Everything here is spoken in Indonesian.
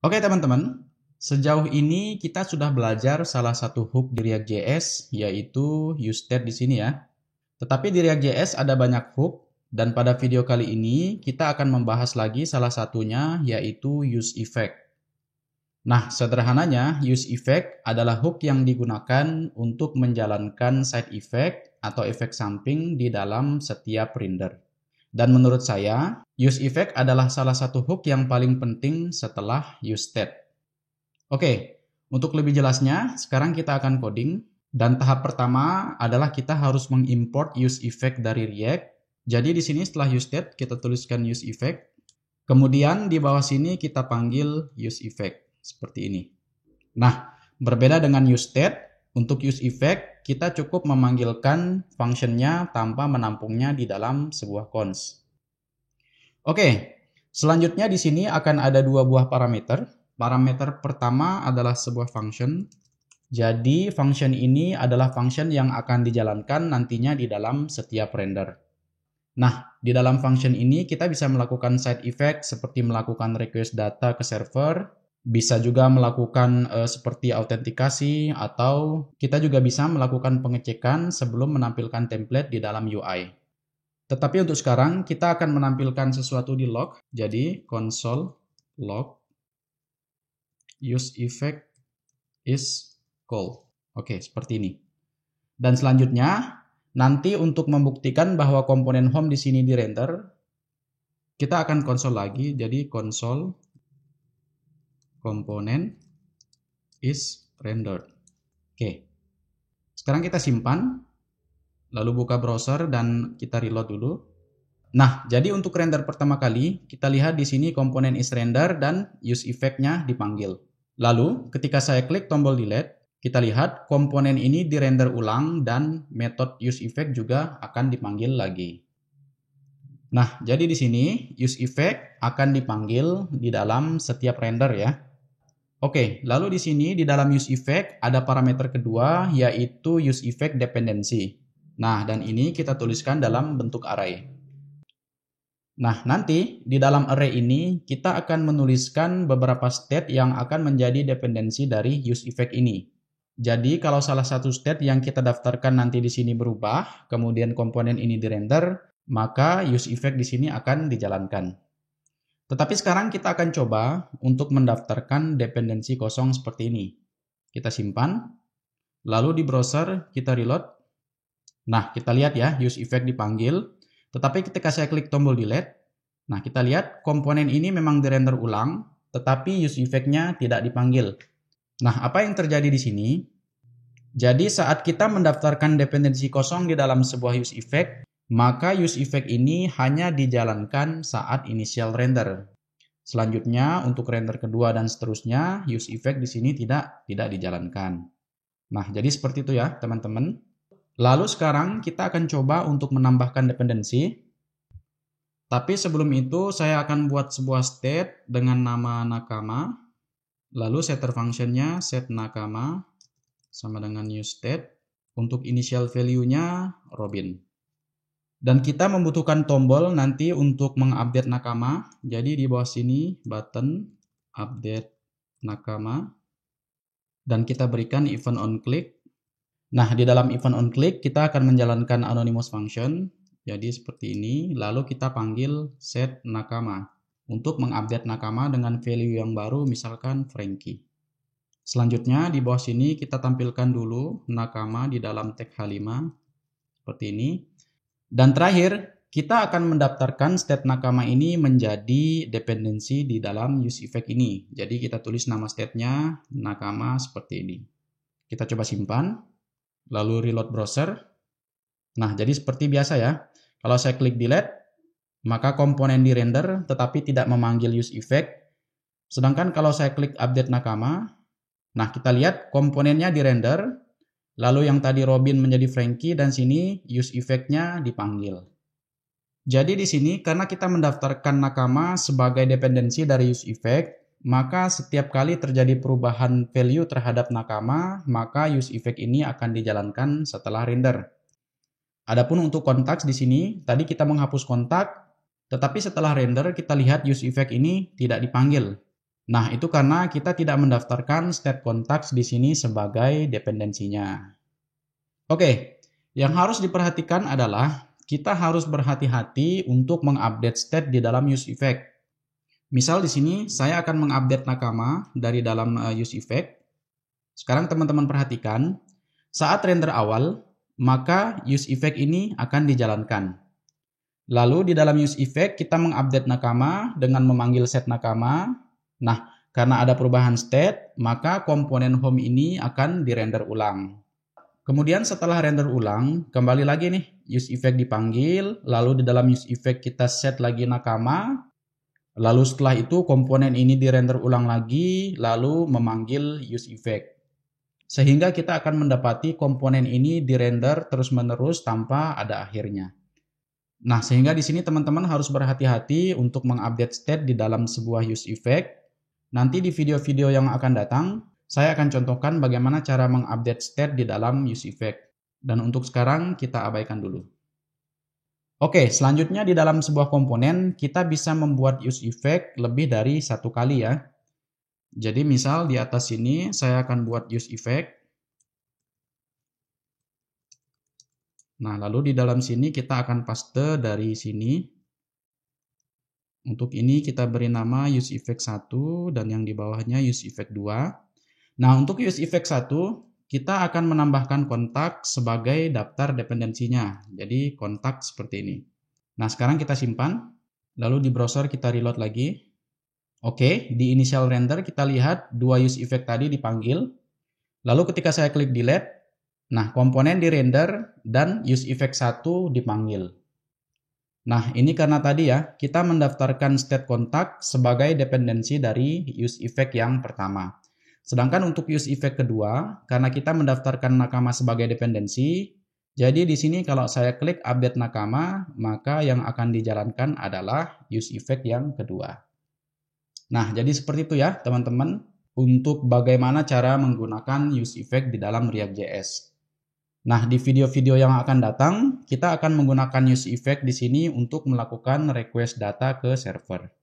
Oke teman-teman, sejauh ini kita sudah belajar salah satu hook di React.js yaitu useState di sini ya. Tetapi di React.js ada banyak hook dan pada video kali ini kita akan membahas lagi salah satunya yaitu useEffect. Nah, sederhananya useEffect adalah hook yang digunakan untuk menjalankan side effect atau efek samping di dalam setiap render. Dan menurut saya, useEffect adalah salah satu hook yang paling penting setelah useState. Oke, untuk lebih jelasnya, sekarang kita akan coding. Dan tahap pertama adalah kita harus mengimport useEffect dari React. Jadi di sini setelah useState, kita tuliskan useEffect. Kemudian di bawah sini kita panggil useEffect, seperti ini. Nah, berbeda dengan useState, untuk useEffect kita cukup memanggilkan functionnya tanpa menampungnya di dalam sebuah cons. Oke, selanjutnya di sini akan ada dua buah parameter. Parameter pertama adalah sebuah function. Jadi function ini adalah function yang akan dijalankan nantinya di dalam setiap render. Nah, di dalam function ini kita bisa melakukan side effect seperti melakukan request data ke server, bisa juga melakukan seperti autentikasi, atau kita juga bisa melakukan pengecekan sebelum menampilkan template di dalam UI. Tetapi untuk sekarang kita akan menampilkan sesuatu di log. Jadi console log useEffect is called. Oke, seperti ini. Dan selanjutnya nanti untuk membuktikan bahwa komponen home di sini dirender, kita akan console lagi. Jadi console komponen is rendered. Oke. Sekarang kita simpan. Lalu buka browser dan kita reload dulu. Nah, jadi untuk render pertama kali, kita lihat di sini komponen is render dan useEffect-nya dipanggil. Lalu, ketika saya klik tombol delete, kita lihat komponen ini dirender ulang dan metode useEffect juga akan dipanggil lagi. Nah, jadi di sini useEffect akan dipanggil di dalam setiap render ya. Oke, lalu di sini di dalam useEffect ada parameter kedua yaitu useEffect dependency. Nah, dan ini kita tuliskan dalam bentuk array. Nah, nanti di dalam array ini kita akan menuliskan beberapa state yang akan menjadi dependensi dari useEffect ini. Jadi, kalau salah satu state yang kita daftarkan nanti di sini berubah, kemudian komponen ini dirender, maka useEffect di sini akan dijalankan. Tetapi sekarang kita akan coba untuk mendaftarkan dependensi kosong seperti ini. Kita simpan, lalu di browser kita reload. Nah, kita lihat ya, useEffect dipanggil. Tetapi ketika saya klik tombol delete, nah kita lihat komponen ini memang dirender ulang, tetapi useEffect-nya tidak dipanggil. Nah, apa yang terjadi di sini? Jadi saat kita mendaftarkan dependensi kosong di dalam sebuah useEffect, maka useEffect ini hanya dijalankan saat initial render. Selanjutnya, untuk render kedua dan seterusnya, useEffect di sini tidak dijalankan. Nah, jadi seperti itu ya, teman-teman. Lalu sekarang kita akan coba untuk menambahkan dependensi. Tapi sebelum itu saya akan buat sebuah state dengan nama nakama. Lalu setter functionnya set nakama sama dengan new state. Untuk initial value-nya Robin. Dan kita membutuhkan tombol nanti untuk mengupdate nakama. Jadi di bawah sini button update nakama. Dan kita berikan event on click. Nah, di dalam event on click kita akan menjalankan anonymous function. Jadi seperti ini, lalu kita panggil set nakama untuk mengupdate nakama dengan value yang baru, misalkan Frankie. Selanjutnya di bawah sini kita tampilkan dulu nakama di dalam tag H5 seperti ini. Dan terakhir, kita akan mendaftarkan state nakama ini menjadi dependensi di dalam useEffect ini. Jadi kita tulis nama state-nya nakama seperti ini. Kita coba simpan. Lalu reload browser. Nah, jadi seperti biasa ya. Kalau saya klik delete, maka komponen di render tetapi tidak memanggil useEffect. Sedangkan kalau saya klik update nakama, nah kita lihat komponennya di render. Lalu yang tadi Robin menjadi Frankie dan sini useEffect-nya dipanggil. Jadi di sini karena kita mendaftarkan nakama sebagai dependensi dari useEffect, maka setiap kali terjadi perubahan value terhadap nakama, maka useEffect ini akan dijalankan setelah render. Adapun untuk konteks di sini, tadi kita menghapus kontak, tetapi setelah render kita lihat useEffect ini tidak dipanggil. Nah, itu karena kita tidak mendaftarkan state contacts di sini sebagai dependensinya. Oke, yang harus diperhatikan adalah kita harus berhati-hati untuk mengupdate state di dalam use effect. Misal di sini saya akan mengupdate nakama dari dalam use effect. Sekarang teman-teman perhatikan, saat render awal, maka use effect ini akan dijalankan. Lalu di dalam use effect kita mengupdate nakama dengan memanggil set nakama. Nah, karena ada perubahan state, maka komponen home ini akan dirender ulang. Kemudian setelah render ulang, kembali lagi nih, use effect dipanggil, lalu di dalam use effect kita set lagi nakama, lalu setelah itu komponen ini dirender ulang lagi, lalu memanggil use effect. Sehingga kita akan mendapati komponen ini dirender terus-menerus tanpa ada akhirnya. Nah, sehingga di sini teman-teman harus berhati-hati untuk mengupdate state di dalam sebuah use effect. Nanti di video-video yang akan datang, saya akan contohkan bagaimana cara mengupdate state di dalam use effect. Dan untuk sekarang kita abaikan dulu. Oke, selanjutnya di dalam sebuah komponen kita bisa membuat use effect lebih dari satu kali ya. Jadi misal di atas sini saya akan buat use effect. Nah, lalu di dalam sini kita akan paste dari sini. Untuk ini kita beri nama use effect 1 dan yang di bawahnya use effect 2. Nah, untuk use effect 1, kita akan menambahkan kontak sebagai daftar dependensinya. Jadi kontak seperti ini. Nah, sekarang kita simpan. Lalu di browser kita reload lagi. Oke, di initial render kita lihat dua use effect tadi dipanggil. Lalu ketika saya klik delete, nah komponen di render dan use effect 1 dipanggil. Nah, ini karena tadi ya, kita mendaftarkan state kontak sebagai dependensi dari use effect yang pertama. Sedangkan untuk use effect kedua, karena kita mendaftarkan nakama sebagai dependensi, jadi di sini kalau saya klik update nakama, maka yang akan dijalankan adalah use effect yang kedua. Nah, jadi seperti itu ya teman-teman, untuk bagaimana cara menggunakan use effect di dalam React.js. Nah, di video-video yang akan datang, kita akan menggunakan use effect di sini untuk melakukan request data ke server.